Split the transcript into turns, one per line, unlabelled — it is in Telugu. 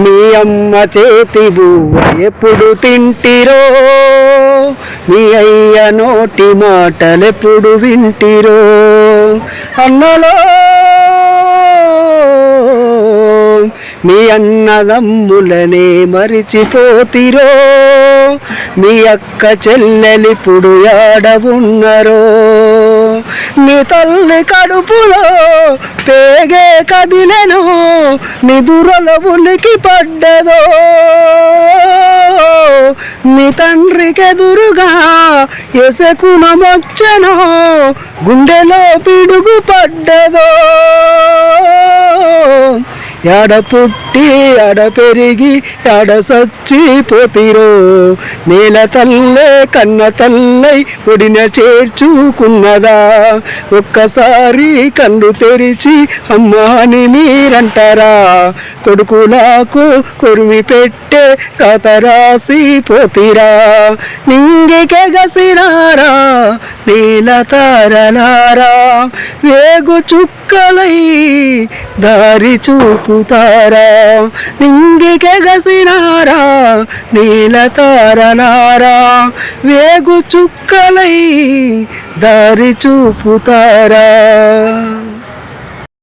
మీ అమ్మ చేతి బువ్వ ఎప్పుడు తింటిరో, మీ అయ్య నోటి మాటలెప్పుడు వింటిరో, అన్నలో మీ అన్నదమ్ములనే మరిచిపోతిరో, మీ అక్క చెల్లెలిప్పుడు యాడ ఉన్నరో, మీ తల్లి కడుపులో పేగే కదిలెనో, నిదురలో ఉలికి పడ్డదో, మీ తండ్రికెదురుగా ఎసకునమొచ్చెనో, గుండెలో పిడుగు పడ్డదో, యాడ పుట్టి యాడ పెరిగి యాడ సచ్చిపోతిరో, నేల తల్లే కన్న తల్లై ఒడిన చేర్చుకున్నదా, ఒక్కసారి కళ్ళు తెరిచి అమ్మా అని మీరంటారా, కొడుకులకు కొరిమి పెట్టే కథ రాసిపోతిరా, నింగికెగసినారా నీల తారలారా, వేగు చుక్కలై దారి చూపుతారా, నింగికెగసినారా నీల తారలారా, వేగు చుక్కలై దారి చూపుతారా.